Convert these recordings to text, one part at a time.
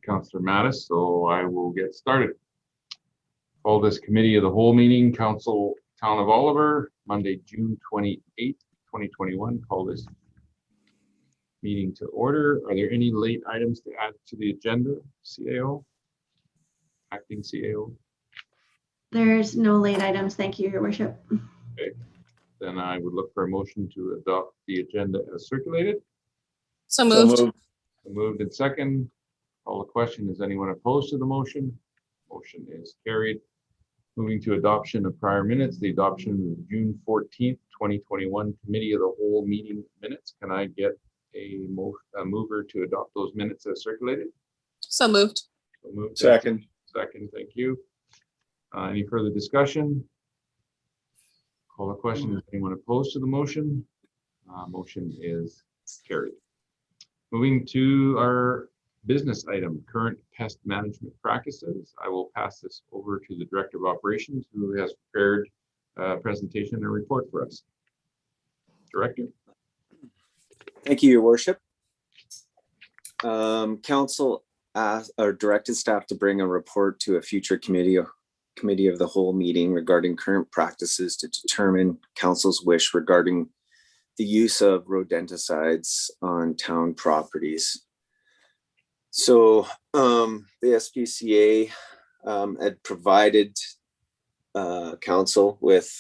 Councillor Mattis, so I will get started. Call this committee of the whole meeting, Council Town of Oliver, Monday, June 28th, 2021. Call this meeting to order. Are there any late items to add to the agenda? CAO? Acting CAO? There's no late items. Thank you, Your Worship. Okay. Then I would look for a motion to adopt the agenda as circulated. So moved. Moved and second. Call the question. Is anyone opposed to the motion? Motion is carried. Moving to adoption of prior minutes, the adoption of June 14th, 2021 Committee of the Whole meeting minutes. Can I get a mover to adopt those minutes as circulated? So moved. So moved. Second. Second, thank you. Any further discussion? Call the question. Is anyone opposed to the motion? Motion is carried. Moving to our business item, current pest management practices. I will pass this over to the Director of Operations, who has prepared a presentation and a report for us. Director. Thank you, Your Worship. Council asked or directed staff to bring a report to a future committee of the whole meeting regarding current practices to determine Council's wish regarding the use of rodenticides on town properties. So the SPCA had provided Council with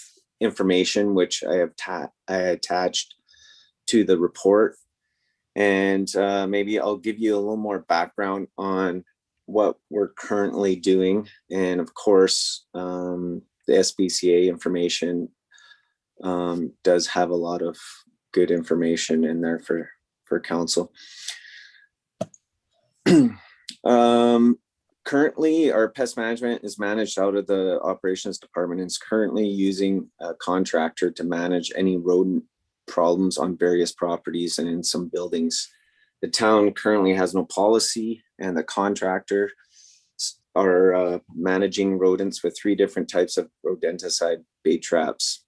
information which I attached to the report, and maybe I'll give you a little more background on what we're currently doing. And of course, the SPCA information does have a lot of good information in there for Council. Currently, our pest management is managed out of the operations department and is currently using a contractor to manage any rodent problems on various properties and in some buildings. The town currently has no policy, and the contractor are managing rodents with 3 different types of rodenticide bait traps.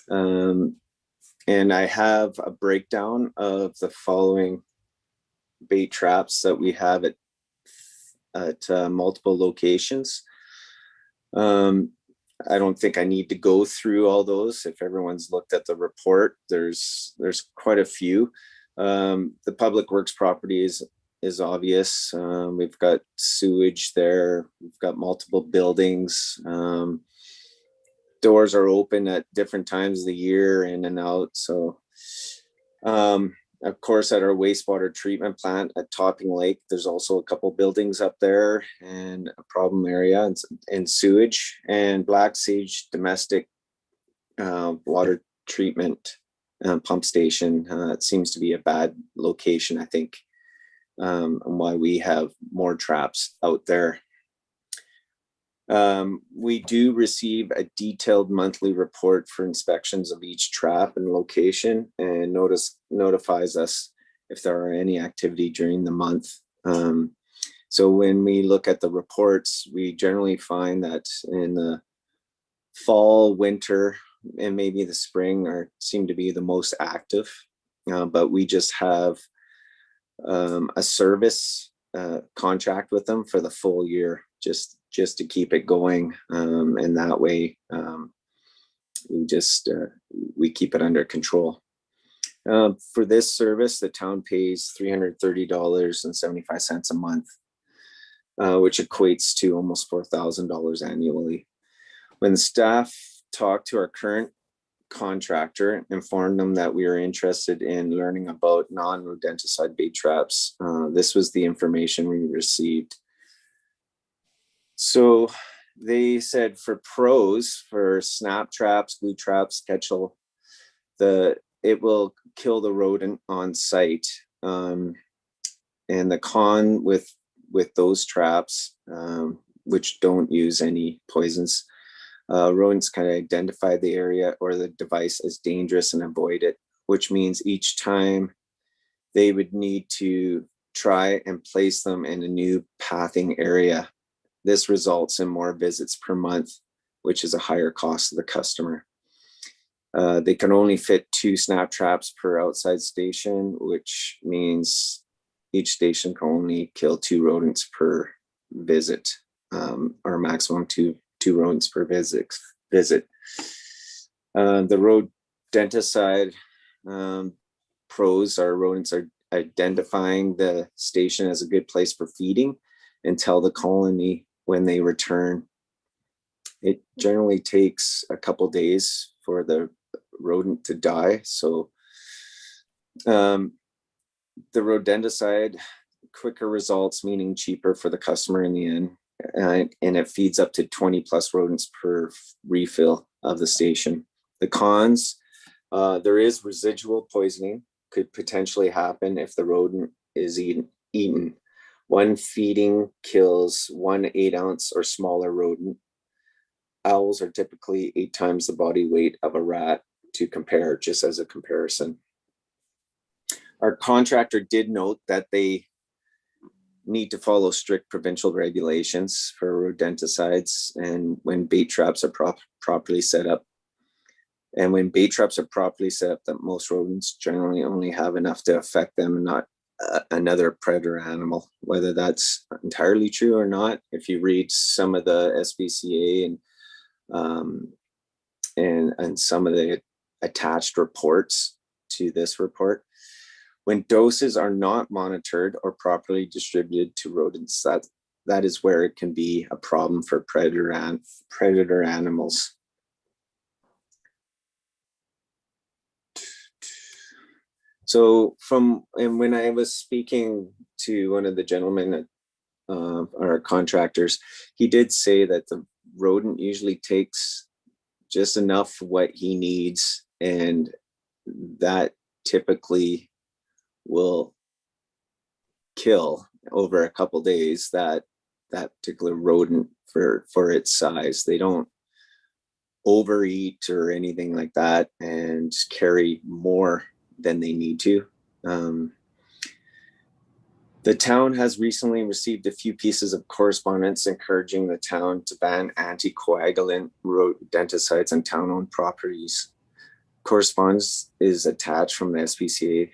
And I have a breakdown of the following bait traps that we have at multiple locations. I don't think I need to go through all those. If everyone's looked at the report, there's quite a few. The public works property is obvious. We've got sewage there. We've got multiple buildings. Doors are open at different times of the year, in and out. So, of course, at our wastewater treatment plant at Topping Lake, there's also a couple buildings up there and a problem area and sewage, and Black Sage domestic water treatment pump station. It seems to be a bad location, I think, and why we have more traps out there. We do receive a detailed monthly report for inspections of each trap and location, and notifies us if there are any activity during the month. So when we look at the reports, we generally find that in the fall, winter, and maybe the spring seem to be the most active, but we just have a service contract with them for the full year, just to keep it going, and that way we keep it under control. For this service, the town pays $330.75 a month, which equates to almost $4,000 annually. When the staff talked to our current contractor, informed them that we are interested in learning about non-rodenticide bait traps, this was the information we received. So they said for pros, for snap traps, glue traps, catchel, it will kill the rodent on site. And the con with those traps, which don't use any poisons, rodents kind of identify the area or the device as dangerous and avoid it, which means each time they would need to try and place them in a new pathing area. This results in more visits per month, which is a higher cost to the customer. They can only fit 2 snap traps per outside station, which means each station can only kill 2 rodents per visit, or maximum two rodents per visit. The rodenticide pros are rodents are identifying the station as a good place for feeding and tell the colony when they return. It generally takes a couple days for the rodent to die. So the rodenticide, quicker results, meaning cheaper for the customer in the end. And it feeds up to 20 plus rodents per refill of the station. The cons, there is residual poisoning, could potentially happen if the rodent is eaten. One feeding kills 1 8-ounce or smaller rodent. Owls are typically 8 times the body weight of a rat, to compare, just as a comparison. Our contractor did note that they need to follow strict provincial regulations for rodenticides and when bait traps are properly set up. And when bait traps are properly set up, that most rodents generally only have enough to affect them and not another predator animal. Whether that's entirely true or not, if you read some of the SPCA and some of the attached reports to this report, when doses are not monitored or properly distributed to rodents, that is where it can be a problem for predator animals. So when I was speaking to one of the gentlemen, our contractors, he did say that the rodent usually takes just enough what he needs, and that typically will kill over a couple days that particular rodent for its size. They don't overeat or anything like that and carry more than they need to. The town has recently received a few pieces of correspondence encouraging the town to ban anticoagulant rodenticides on town-owned properties. Correspondence is attached from the SPCA,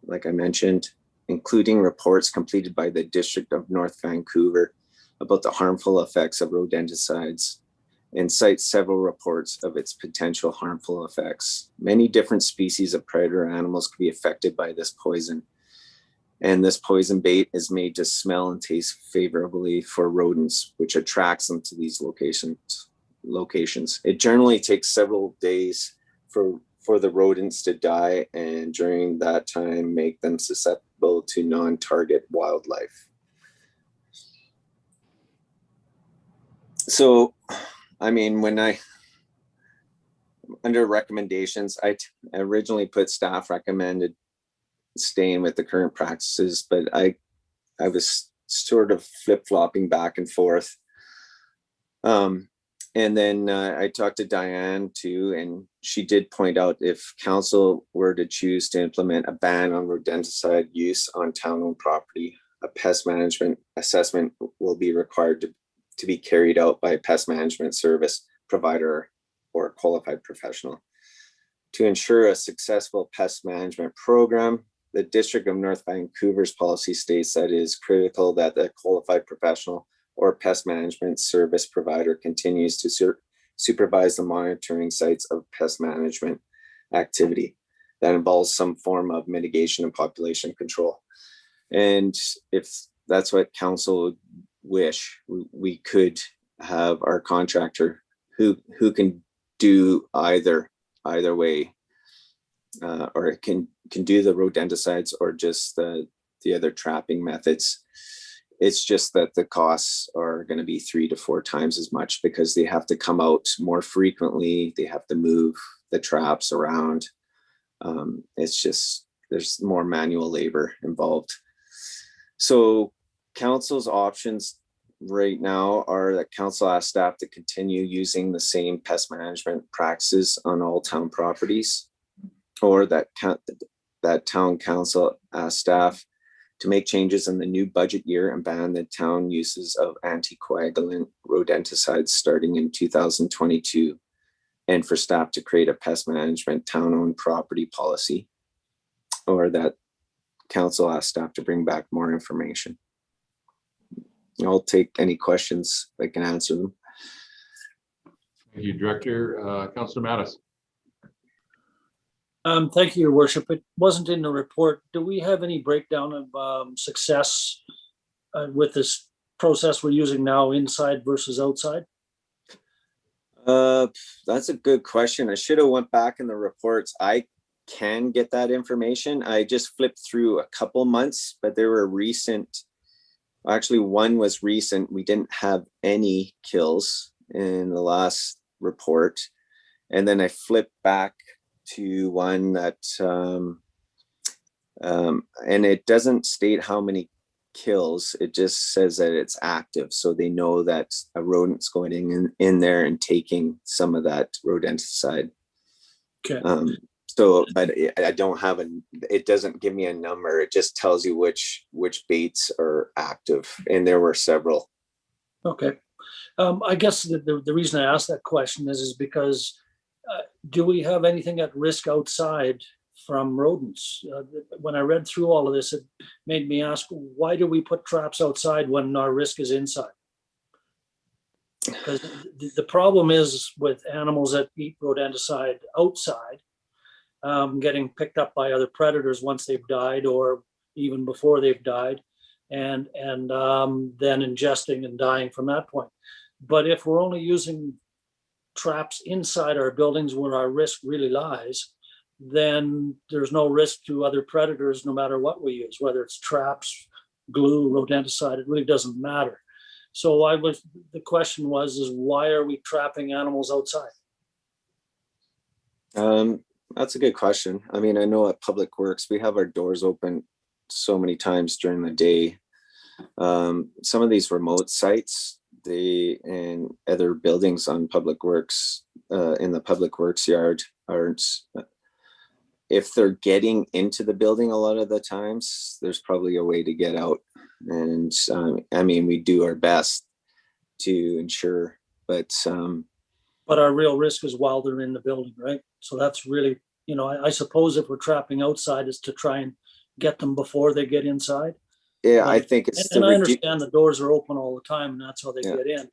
like I mentioned, including reports completed by the District of North Vancouver about the harmful effects of rodenticides, and cites several reports of its potential harmful effects. Many different species of predator animals can be affected by this poison. And this poison bait is made to smell and taste favorably for rodents, which attracts them to these locations. It generally takes several days for the rodents to die, and during that time make them susceptible to non-target wildlife. So, I mean, under recommendations, I originally put staff recommended staying with the current practices, but I was sort of flip-flopping back and forth. And then I talked to Diane too, and she did point out if council were to choose to implement a ban on rodenticide use on town-owned property, a pest management assessment will be required to be carried out by a pest management service provider or a qualified professional. To ensure a successful pest management program, the District of North Vancouver's policy states that it is critical that the qualified professional or pest management service provider continues to supervise the monitoring sites of pest management activity that involves some form of mitigation and population control. And if that's what council would wish, we could have our contractor who can do either way, or can do the rodenticides or just the other trapping methods. It's just that the costs are going to be 3 to 4 times as much because they have to come out more frequently. They have to move the traps around. It's just, there's more manual labor involved. So council's options right now are that council asks staff to continue using the same pest management practices on all town properties, or that town council asks staff to make changes in the new budget year and ban the town uses of anticoagulant rodenticides starting in 2022, and for staff to create a pest management town-owned property policy, or that council ask staff to bring back more information. I'll take any questions. I can answer them. Thank you, Director. Councilor Mattis. Thank you, Your Worship. It wasn't in the report. Do we have any breakdown of success with this process we're using now, inside versus outside? That's a good question. I should have went back in the reports. I can get that information. I just flipped through a couple months, but there were recent, actually one was recent. We didn't have any kills in the last report. And then I flipped back to one that, and it doesn't state how many kills. It just says that it's active. So they know that a rodent's going in there and taking some of that rodenticide. Okay. But I don't have it doesn't give me a number. It just tells you which baits are active. And there were several. Okay. I guess the reason I asked that question is because do we have anything at risk outside from rodents? When I read through all of this, it made me ask, why do we put traps outside when our risk is inside? Because the problem is with animals that eat rodenticide outside, getting picked up by other predators once they've died or even before they've died, and then ingesting and dying from that point. But if we're only using traps inside our buildings where our risk really lies, then there's no risk to other predators no matter what we use, whether it's traps, glue, rodenticide, it really doesn't matter. So the question was why are we trapping animals outside? That's a good question. I mean, I know at Public Works, we have our doors open so many times during the day. Some of these remote sites, and other buildings on Public Works, in the Public Works yard aren't, if they're getting into the building a lot of the times, there's probably a way to get out. And I mean, we do our best to ensure, but our real risk is while they're in the building, right? So that's really, I suppose if we're trapping outside is to try and get them before they get inside. yeah, I think it's and I understand the doors are open all the time and that's how they get in.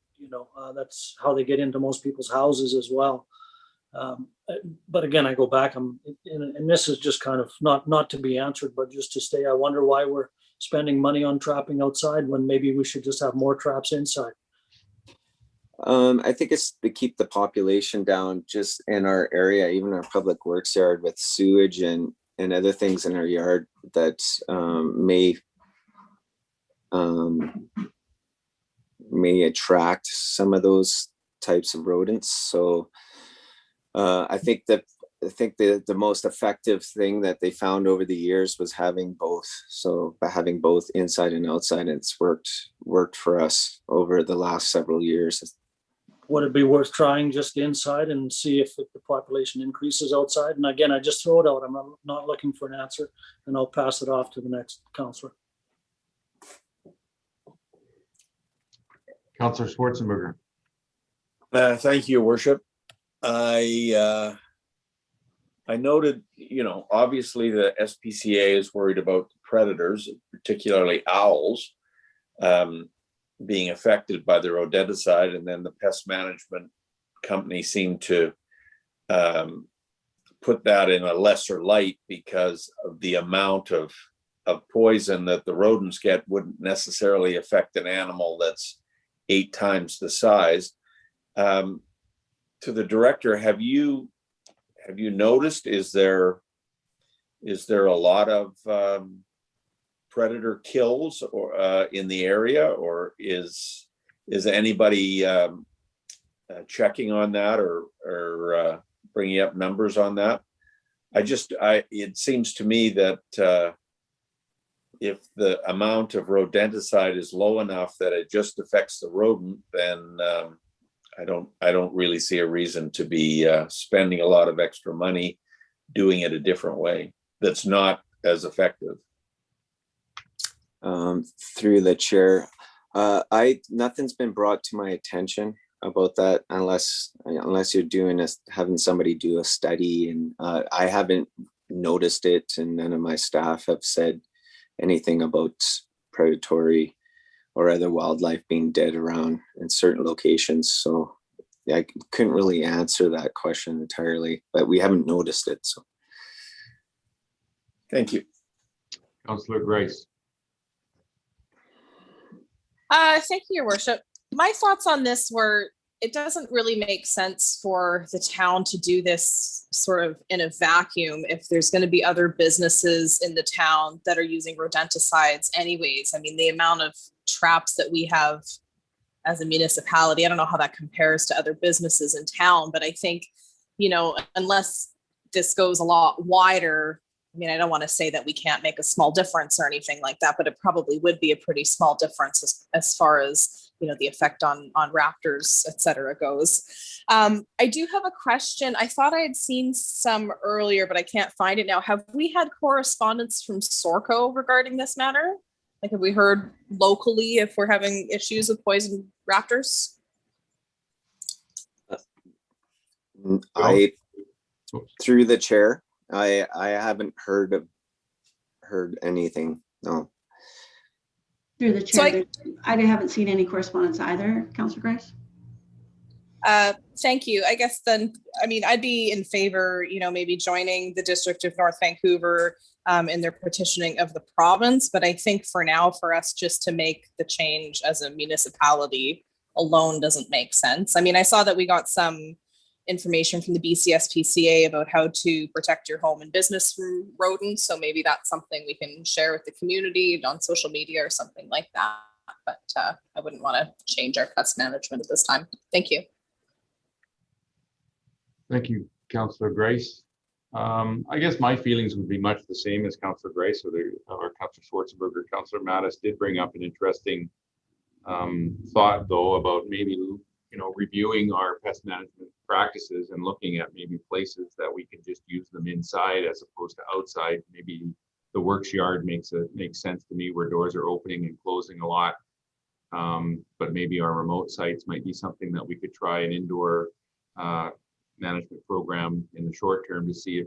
That's how they get into most people's houses as well. But again, I go back, and this is just kind of not to be answered, but just to stay, I wonder why we're spending money on trapping outside when maybe we should just have more traps inside. I think it's to keep the population down just in our area, even our Public Works yard with sewage and other things in our yard that may attract some of those types of rodents. So I think the most effective thing that they found over the years was having both. So by having both inside and outside, it's worked for us over the last several years. Would it be worth trying just inside and see if the population increases outside? And again, I just throw it out. I'm not looking for an answer, and I'll pass it off to the next counselor. Councilor Schwarzenberger. Thank you, Your Worship. I noted, obviously the SPCA is worried about predators, particularly owls, being affected by the rodenticide, and then the pest management company seemed to put that in a lesser light because of the amount of poison that the rodents get wouldn't necessarily affect an animal that's 8 times the size. To the director, have you noticed, is there a lot of predator kills or in the area, or is anybody checking on that or bringing up numbers on that? It seems to me that if the amount of rodenticide is low enough that it just affects the rodent, then I don't really see a reason to be spending a lot of extra money doing it a different way that's not as effective. Through the chair, nothing's been brought to my attention about that unless you're having somebody do a study, and I haven't noticed it, and none of my staff have said anything about predatory or other wildlife being dead around in certain locations. So I couldn't really answer that question entirely, but we haven't noticed it. So Thank you. Councillor Grice. Thank you, Your Worship. My thoughts on this were, it doesn't really make sense for the town to do this sort of in a vacuum if there's going to be other businesses in the town that are using rodenticides anyways. I mean, the amount of traps that we have as a municipality, I don't know how that compares to other businesses in town, but I think, you know, unless this goes a lot wider, I mean, I don't want to say that we can't make a small difference or anything like that, but it probably would be a pretty small difference as far as, you know, the effect on raptors, et cetera, goes. I do have a question. I thought I had seen some earlier, but I can't find it now. Have we had correspondence from Sorco regarding this matter? Like, have we heard locally if we're having issues with poison raptors? I, through the chair, I haven't heard anything. No. Through the So chair, I haven't seen any correspondence either, Councillor Grice. Thank you. I guess then, I mean, I'd be in favor, you know, maybe joining the District of North Vancouver in their petitioning of the province. But I think for now, for us just to make the change as a municipality alone doesn't make sense. I mean, I saw that we got some information from the BCSPCA about how to protect your home and business from rodents. So maybe that's something we can share with the community on social media or something like that. But I wouldn't want to change our pest management at this time. Thank you. Thank you, Councillor Grice. I guess my feelings would be much the same as Councillor Grice or Councillor Schwarzenberger. Councillor Mattis did bring up an interesting thought, though, about maybe, you know, reviewing our pest management practices and looking at maybe places that we can just use them inside as opposed to outside. Maybe the works yard makes sense to me, where doors are opening and closing a lot. But maybe our remote sites might be something that we could try an indoor management program in the short term to see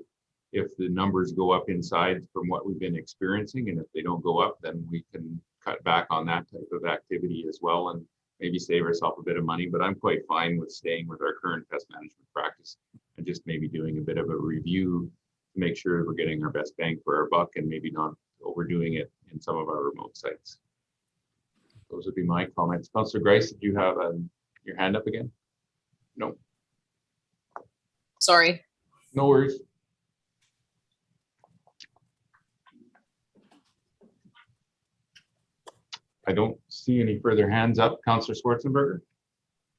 if the numbers go up inside from what we've been experiencing, and if they don't go up, then we can cut back on that type of activity as well and maybe save ourselves a bit of money. But I'm quite fine with staying with our current pest management practice and just maybe doing a bit of a review to make sure we're getting our best bang for our buck and maybe not overdoing it in some of our remote sites. Those would be my comments. Councillor Grice, did you have your hand up again? No. Sorry. No worries. I don't see any further hands up. Councillor Schwarzenberger.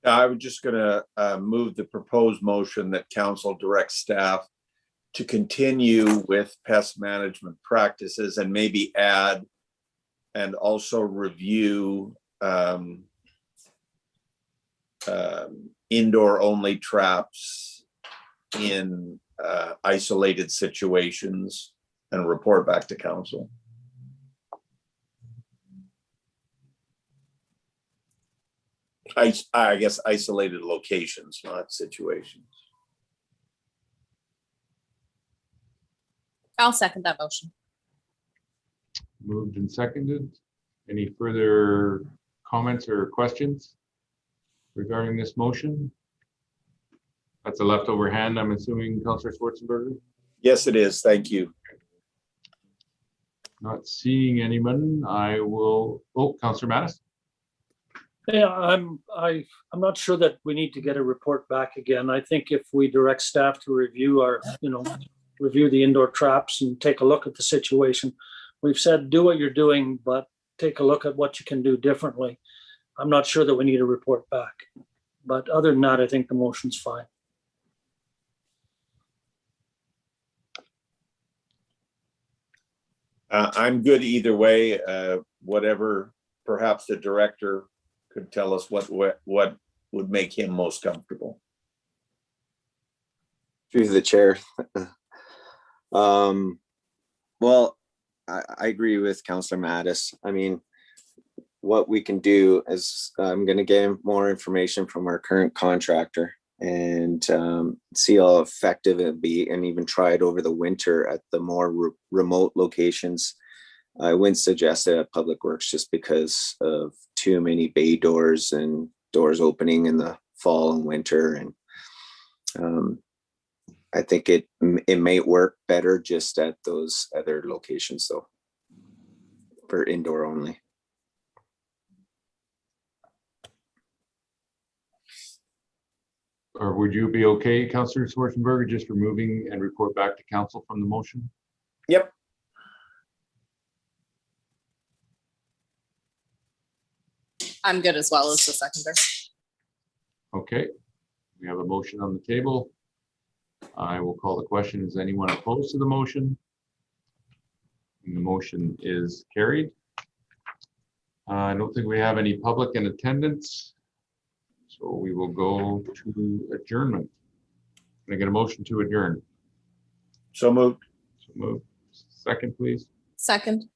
I was just going to move the proposed motion that council directs staff to continue with pest management practices and maybe add and also review indoor only traps in isolated situations and report back to council. I guess isolated locations, not situations. I'll second that motion. Moved and seconded. Any further comments or questions regarding this motion? That's a leftover hand, I'm assuming, Councillor Schwarzenberger. Yes, it is. Thank you. Not seeing anyone, I will. Oh, Councillor Mattis. Yeah, I'm not sure that we need to get a report back again. I think if we direct staff to review review the indoor traps and take a look at the situation. We've said, do what you're doing, but take a look at what you can do differently. I'm not sure that we need a report back. But other than that, I think the motion's fine. I'm good either way. Whatever, perhaps the director could tell us what would make him most comfortable. Through the chair. Well, I agree with Councillor Mattis. I mean, what we can do is I'm going to get more information from our current contractor and see how effective it'd be, and even try it over the winter at the more remote locations I wouldn't suggest it at Public Works just because of too many bay doors and doors opening in the fall and winter. And I think it may work better just at those other locations though, for indoor only. Or would you be okay, Councillor Schwarzenberger, just removing and report back to council from the motion? Yep. I'm good as well as the seconder. Okay, we have a motion on the table. I will call the question. Is anyone opposed to the motion? And the motion is carried. I don't think we have any public in attendance. So we will go to adjournment. Can I get a motion to adjourn? So moved. So move. Second, please. Second.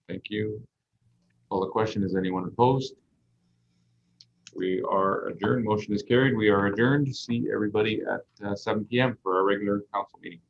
Thank you. Call the question. Is anyone opposed? We are adjourned. Motion is carried. We are adjourned. See everybody at 7 p.m. for our regular council meeting.